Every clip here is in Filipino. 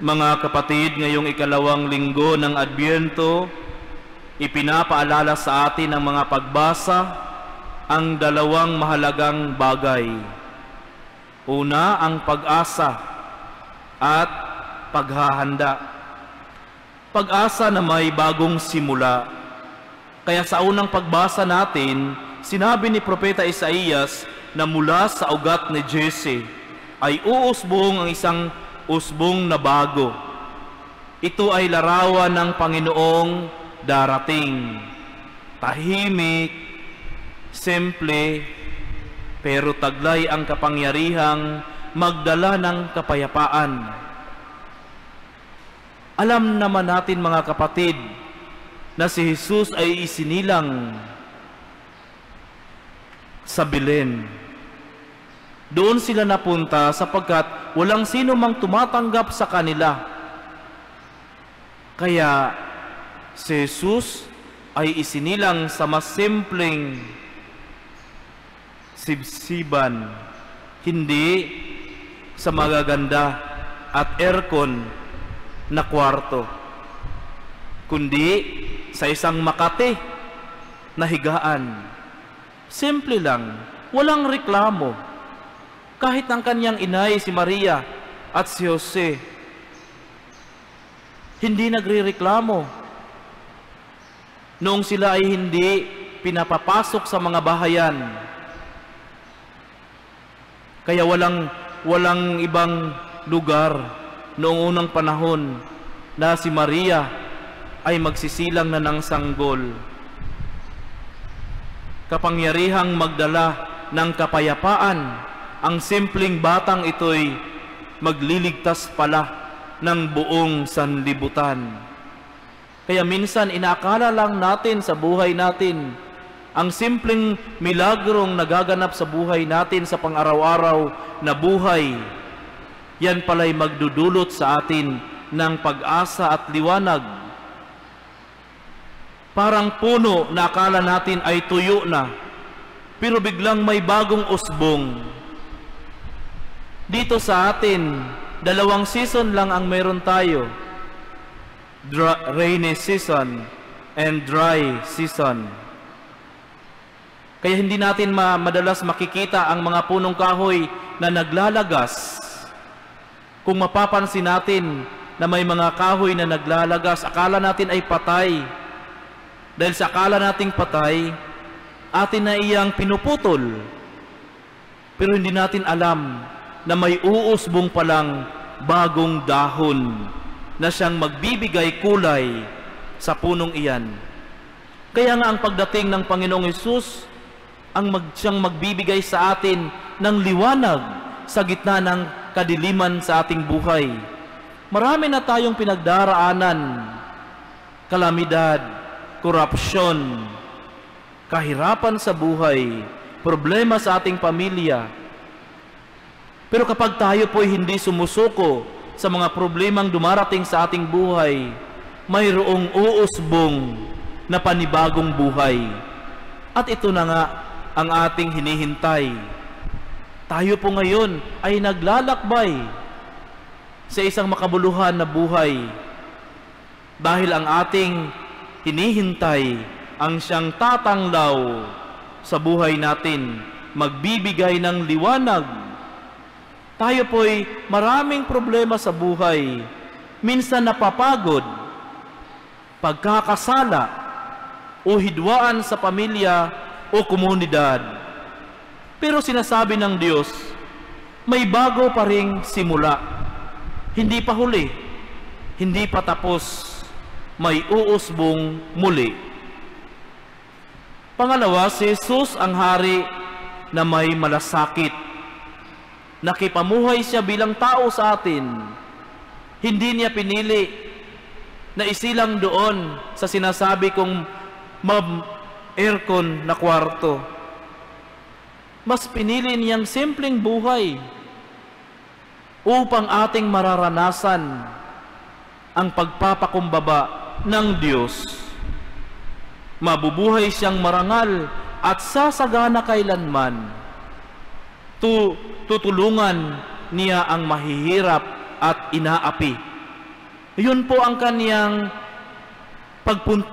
Mga kapatid, ngayong ikalawang linggo ng Adbyento, ipinapaalala sa atin ng mga pagbasa ang dalawang mahalagang bagay. Una, ang pag-asa at paghahanda. Pag-asa na may bagong simula. Kaya sa unang pagbasa natin, sinabi ni Propeta Isaías na mula sa ugat ni Jesse ay uusbong ang isang usbong na bago. Ito ay larawan ng Panginoong darating. Tahimik, simple, pero taglay ang kapangyarihang magdala ng kapayapaan. Alam naman natin mga kapatid na si Jesus ay isinilang sa Belen. Doon sila napunta sapagkat walang sino mang tumatanggap sa kanila. Kaya si Jesus ay isinilang sa mas simpleng sibsiban, hindi sa magaganda at aircon na kwarto, kundi sa isang makate na higaan. Simple lang, walang reklamo. Kahit ang kanyang inay si Maria at si Jose, hindi nagrereklamo. Noong sila ay hindi pinapapasok sa mga bahayan. Kaya walang ibang lugar noong unang panahon na si Maria ay magsisilang na ng sanggol. Kapangyarihang magdala ng kapayapaan, ang simpleng batang ito'y magliligtas pala ng buong sanlibutan. Kaya minsan inaakala lang natin sa buhay natin, ang simpleng milagrong nagaganap sa buhay natin sa pang-araw-araw na buhay, yan pala'y magdudulot sa atin ng pag-asa at liwanag. Parang puno na akala natin ay tuyo na, pero biglang may bagong usbong. Dito sa atin, 2 season lang ang meron tayo. Rainy season and dry season. Kaya hindi natin madalas makikita ang mga punong kahoy na naglalagas. Kung mapapansin natin na may mga kahoy na naglalagas, akala natin ay patay. Dahil sa akala nating patay, atin na iyang pinuputol. Pero hindi natin alam na may uusbong palang bagong dahon na siyang magbibigay kulay sa punong iyan. Kaya nga ang pagdating ng Panginoong Hesus, siyang magbibigay sa atin ng liwanag sa gitna ng kadiliman sa ating buhay. Marami na tayong pinagdaraanan, kalamidad, korupsyon, kahirapan sa buhay, problema sa ating pamilya. Pero kapag tayo po'y hindi sumusuko sa mga problemang dumarating sa ating buhay, mayroong uusbong na panibagong buhay. At ito na nga ang ating hinihintay. Tayo po ngayon ay naglalakbay sa isang makabuluhan na buhay dahil ang ating hinihintay ang siyang tatanglaw sa buhay natin, magbibigay ng liwanag. Tayo po'y maraming problema sa buhay. Minsan napapagod, pagkakasala, o hidwaan sa pamilya o komunidad. Pero sinasabi ng Diyos, may bago pa ring simula. Hindi pa huli, hindi pa tapos, may uusbong muli. Pangalawa, si Jesus ang hari na may malasakit. Nakipamuhay siya bilang tao sa atin. Hindi niya pinili na isilang doon sa sinasabi kong aircon na kwarto. Mas pinili niyang simpleng buhay upang ating mararanasan ang pagpapakumbaba ng Diyos. Mabubuhay siyang marangal at sasagana kailanman. Tutulungan niya ang mahihirap at inaapi Yun po ang kaniyang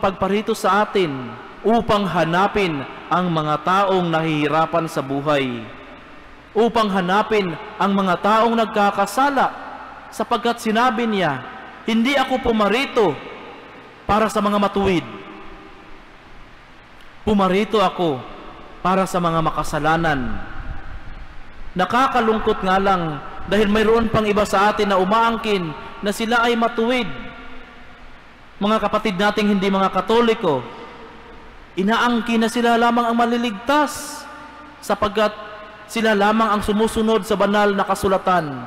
pagparito sa atin upang hanapin ang mga taong nahihirapan sa buhay, upang hanapin ang mga taong nagkakasala, sapagkat sinabi niya, hindi ako pumarito para sa mga matuwid. Pumarito ako para sa mga makasalanan. Nakakalungkot nga lang dahil mayroon pang iba sa atin na umaangkin na sila ay matuwid. Mga kapatid nating hindi mga Katoliko, inaangkin na sila lamang ang maliligtas sapagkat sila lamang ang sumusunod sa banal na kasulatan.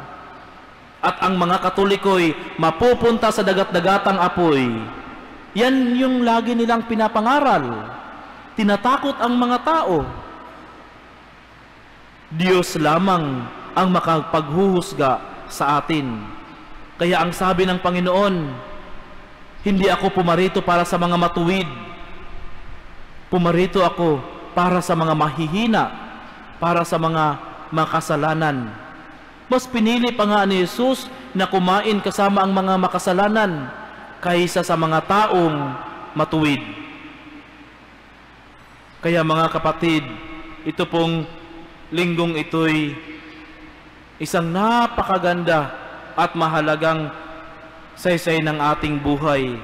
At ang mga Katoliko'y mapupunta sa dagat-dagatang apoy. Yan yung lagi nilang pinapangaral. Tinatakot ang mga tao. Diyos lamang ang makapaghuhusga sa atin. Kaya ang sabi ng Panginoon, hindi ako pumarito para sa mga matuwid. Pumarito ako para sa mga mahihina, para sa mga makasalanan. Mas pinili pa nga ni Jesus na kumain kasama ang mga makasalanan kaysa sa mga taong matuwid. Kaya mga kapatid, ito pong linggong ito'y isang napakaganda at mahalagang saysay ng ating buhay,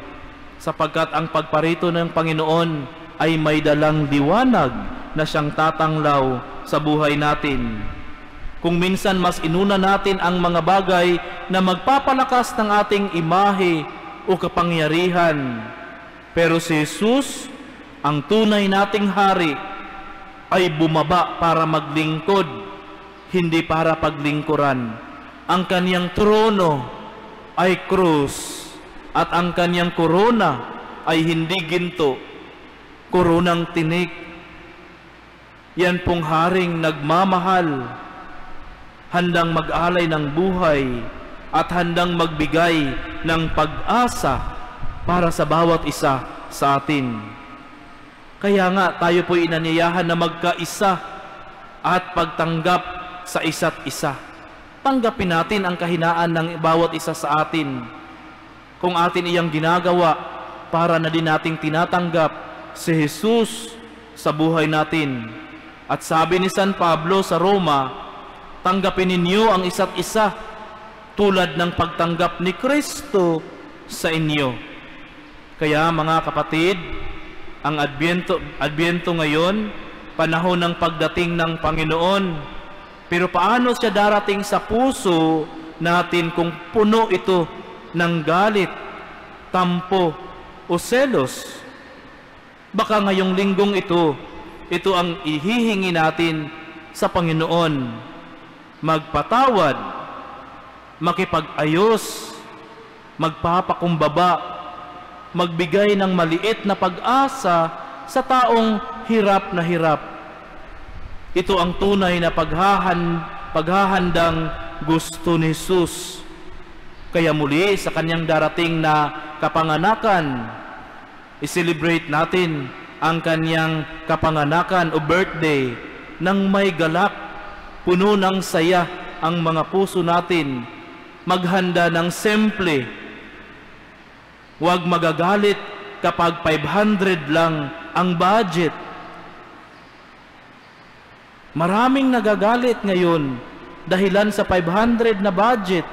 sapagkat ang pagparito ng Panginoon ay may dalang liwanag na siyang tatanglaw sa buhay natin. Kung minsan mas inuna natin ang mga bagay na magpapalakas ng ating imahe o kapangyarihan, pero si Jesus, ang tunay nating hari, ay bumaba para maglingkod, hindi para paglingkuran. Ang kaniyang trono ay krus, at ang kaniyang korona ay hindi ginto, koronang tinik. Yan pong haring nagmamahal, handang mag-alay ng buhay, at handang magbigay ng pag-asa para sa bawat isa sa atin. Kaya nga tayo po inanyayahan na magkaisa at pagtanggap sa isa't isa. Tanggapin natin ang kahinaan ng bawat isa sa atin. Kung atin iyang ginagawa, para na din nating tinatanggap si Jesus sa buhay natin. At sabi ni San Pablo sa Roma, tanggapin ninyo ang isa't isa tulad ng pagtanggap ni Kristo sa inyo. Kaya mga kapatid, ang Adbyento ngayon, panahon ng pagdating ng Panginoon. Pero paano siya darating sa puso natin kung puno ito ng galit, tampo o selos? Baka ngayong linggong ito ang ihihingi natin sa Panginoon. Magpatawad, makipag-ayos, magpapakumbaba, magbigay ng maliit na pag-asa sa taong hirap na hirap. Ito ang tunay na paghahandang gusto ni Jesus. Kaya muli sa kanyang darating na kapanganakan, i-celebrate natin ang kanyang kapanganakan o birthday nang may galak, puno ng saya ang mga puso natin. Maghanda ng simple. Huwag magagalit kapag 500 lang ang budget. Maraming nagagalit ngayon dahilan sa 500 na budget.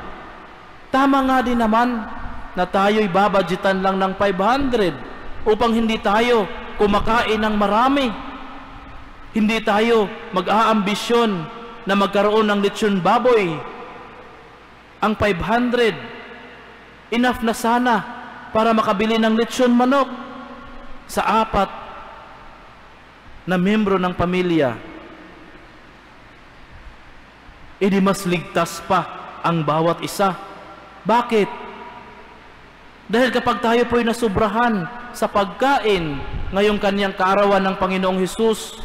Tama nga din naman na tayo'y babudgetan lang ng 500 upang hindi tayo kumakain ng marami. Hindi tayo mag-aambisyon na magkaroon ng lechon baboy. Ang 500, enough na sana para makabili ng lechon manok sa 4 na membro ng pamilya. Di mas ligtas pa ang bawat isa. Bakit? Dahil kapag tayo po'y nasubrahan sa pagkain ngayong kanyang kaarawan ng Panginoong Hesus,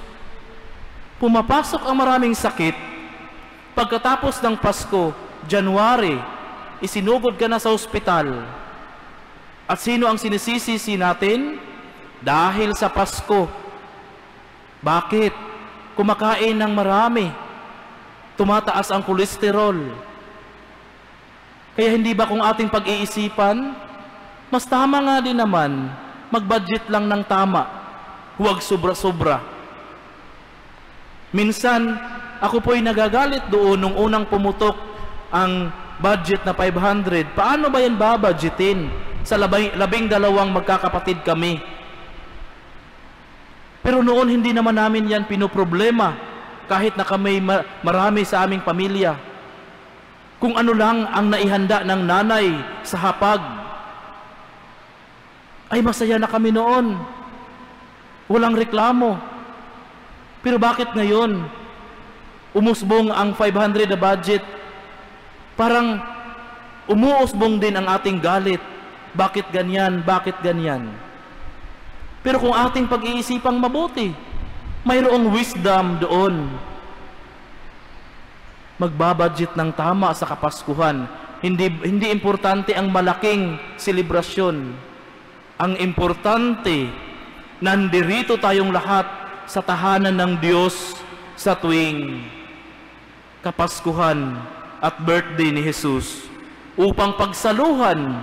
pumapasok ang maraming sakit. Pagkatapos ng Pasko, January, isinugod ka na sa ospital. At sino ang sinisisi natin? Dahil sa Pasko. Bakit? Kumakain ng marami. Tumataas ang kolesterol. Kaya hindi ba kung ating pag-iisipan, mas tama nga din naman, mag-budget lang ng tama, huwag sobra-sobra. Minsan, ako po'y nagagalit doon nung unang pumutok ang budget na 500. Paano ba yan babudgetin? Sa 12 magkakapatid kami. Pero noon hindi naman namin yan pinoproblema, kahit na kami marami sa aming pamilya. Kung ano lang ang naihanda ng nanay sa hapag, ay masaya na kami noon. Walang reklamo. Pero bakit ngayon, umusbong ang 500 na budget? Parang umuusbong din ang ating galit. Bakit ganyan? Bakit ganyan? Pero kung ating pag-iisipang mabuti, mayroong wisdom doon. Magbabudget ng tama sa Kapaskuhan. Hindi importante ang malaking selebrasyon. Ang importante, nandirito tayong lahat sa tahanan ng Diyos sa tuwing Kapaskuhan at birthday ni Jesus upang pagsaluhan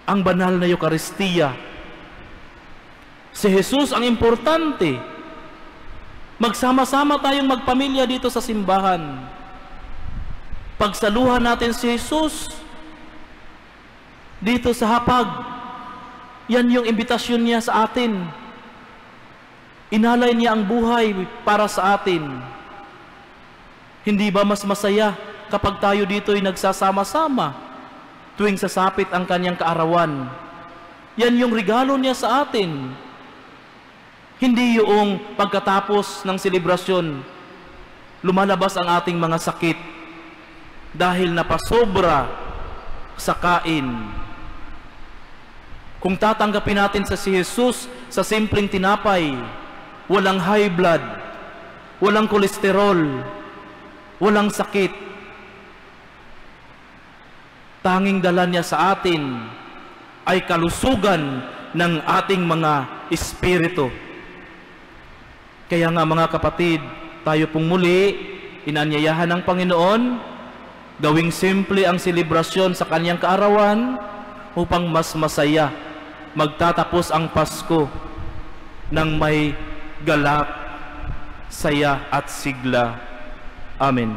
ang banal na Eucharistia. Si Jesus ang importante. Magsama-sama tayong magpamilya dito sa simbahan. Pagsaluhan natin si Jesus dito sa hapag. Yan yung imbitasyon niya sa atin. Inalay niya ang buhay para sa atin. Hindi ba mas masaya kapag tayo dito'y nagsasama-sama tuwing sasapit ang kanyang kaarawan? Yan yung regalo niya sa atin. Hindi yung pagkatapos ng selebrasyon, lumalabas ang ating mga sakit dahil napasobra sa kain. Kung tatanggapin natin sa si Jesus sa simpleng tinapay, walang high blood, walang kolesterol, walang sakit. Tanging dala niya sa atin ay kalusugan ng ating mga espiritu. Kaya nga mga kapatid, tayo pong muli, inanyayahan ng Panginoon, gawing simple ang selebrasyon sa kanyang kaarawan upang mas masaya magtatapos ang Pasko ng may galak, saya at sigla. Amen.